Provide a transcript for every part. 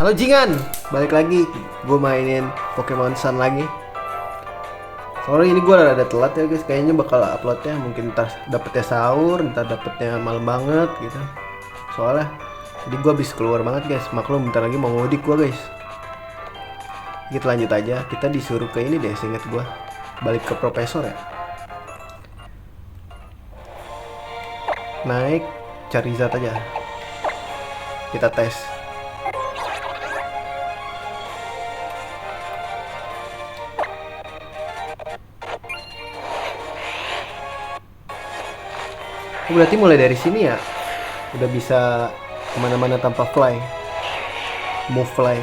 Halo Jingan, balik lagi. Gue mainin Pokemon Sun lagi. Sorry ini gue ada telat ya guys. Kayaknya bakal uploadnya mungkin entar dapetnya sahur, entar dapetnya malam banget gitu. Soalnya jadi gue habis keluar banget guys. Maklum bentar lagi mau ngodik gue guys. Kita lanjut aja. Kita disuruh ke ini deh, seinget gue. Balik ke profesor ya. Naik, cari zat aja. Kita tes. Oh, berarti mulai dari sini ya udah bisa kemana-mana tanpa fly, move fly.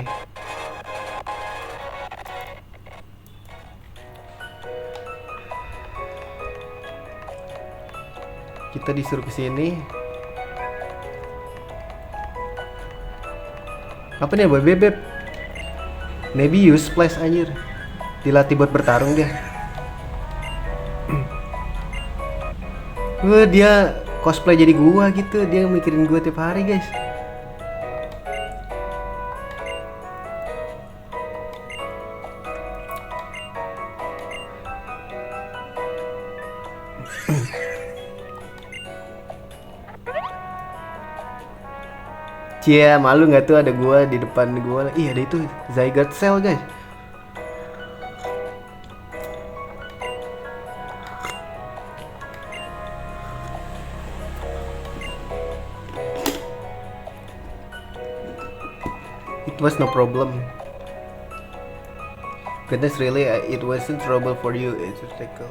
Kita disuruh ke sini. Apa nih boy bebek? Nebius Splash anjir. Dilatih buat bertarung dia. Dia cosplay jadi gua gitu. Dia mikirin gua tiap hari guys. Cia, malu nggak tuh ada gua di depan gua. Iya ada itu Zygarde Cell guys. It was no problem. Goodness really, it wasn't trouble for you. It's a tackle.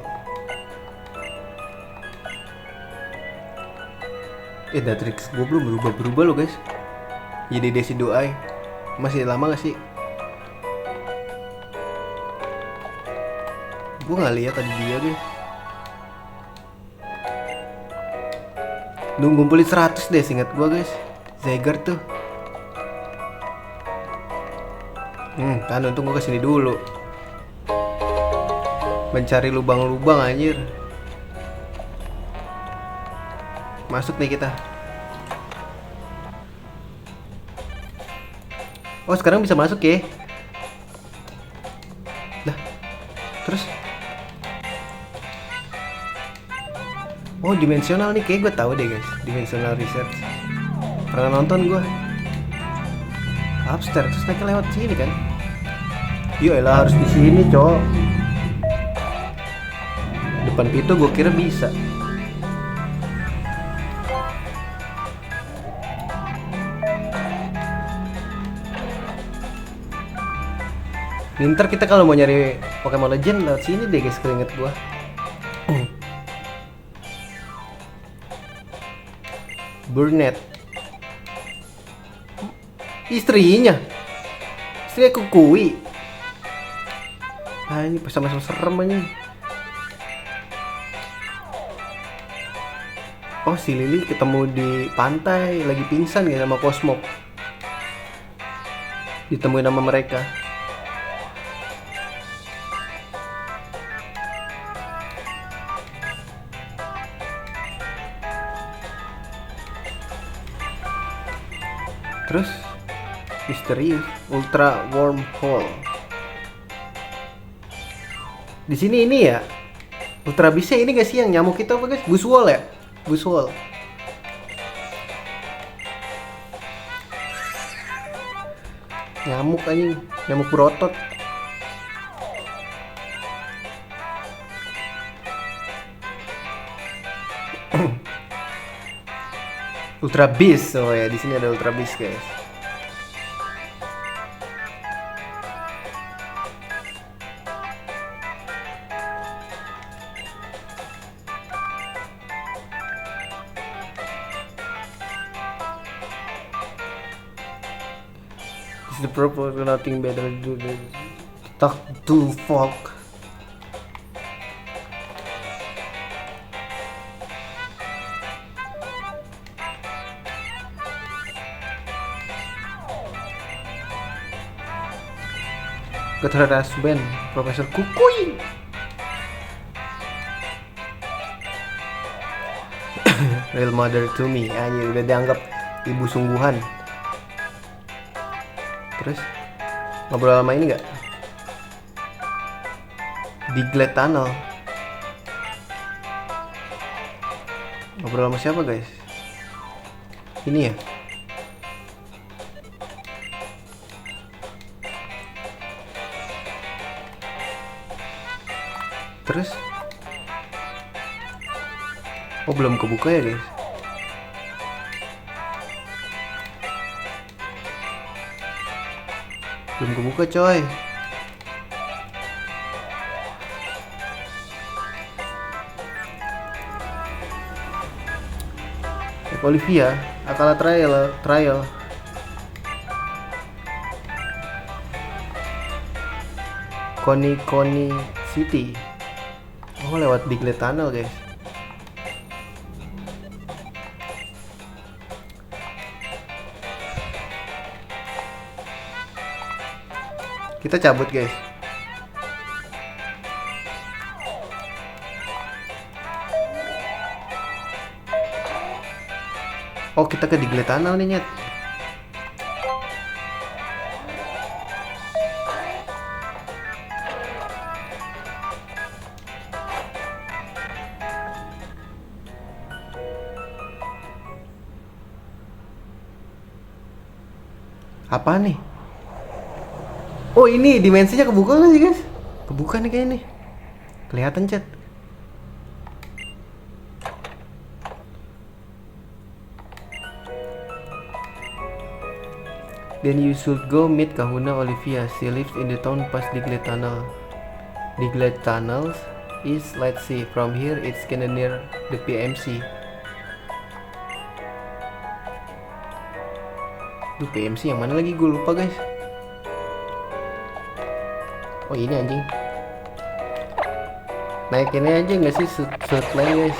Datrix gue belum berubah loh guys. Jadi Desi Doai. Masih lama gak sih? Gue gak lihat tadi dia guys. Ngumpulin 100 deh seingat gue guys. Zygarde tuh. Kan untung gue kesini dulu. Mencari lubang-lubang anjir. Masuk nih kita. Oh sekarang bisa masuk ya. Dah. Terus. Oh dimensional nih, kayak gue tahu deh guys. Dimensional research. Pernah nonton gue. Upstairs terus naik lewat sini kan. Yoelah harus di sini cowok. Depan pintu gue kira bisa. Ntar kita kalau mau nyari Pokemon Legend lewat sini deh guys, keinget gua. Burnett. Istrinya. Istrinya Kukui. Ah ini sama-sama serem aja. Oh si Lily ketemu di pantai lagi pingsan ya sama Cosmo. Ditemuin sama mereka. Terus misterius Ultra Wormhole. Di sini ini ya. Ultra Beast ini gak sih yang nyamuk itu apa guys? Buzzwole ya? Buzzwole. Nyamuk anjing, nyamuk berotot. Ultra Beast, oh ya di sini ada Ultra Beast guys. This is the purpose of nothing better to do than talk to folk. Ketua Band Profesor Kukui. Real mother to me. Anjir udah dianggap ibu sungguhan. Terus ngobrol sama ini nggak? Diglett Tunnel. Ngobrol sama siapa guys? Ini ya? Terus? Oh belum kebuka ya guys? Belum kebuka coy. Olivia, Akala Trial. Koni City. Oh lewat Diglett Tunnel guys. Kita cabut guys. Oh kita ke Diglett Tunnel nih nyet. Apa nih? Oh ini dimensinya kebuka nggak sih guys? Kebuka nih kayaknya nih. Kelihatan chat. Then you should go meet Kahuna Olivia. She lives in the town past Diglett Tunnel. Diglett Tunnels is, let's see, from here it's kinda near the PMC. Duh PMC yang mana lagi gue lupa guys. Oh ini anjing. Naik ini aja nggak sih shoot lane guys.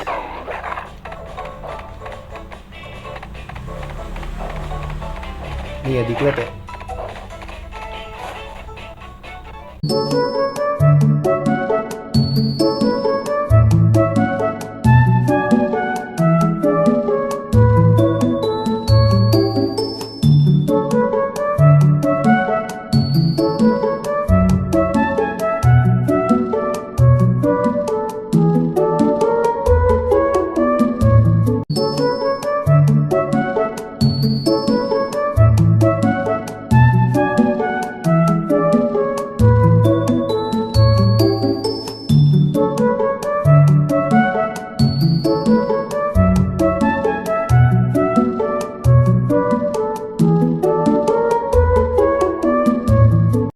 Ini ya Diglett ya.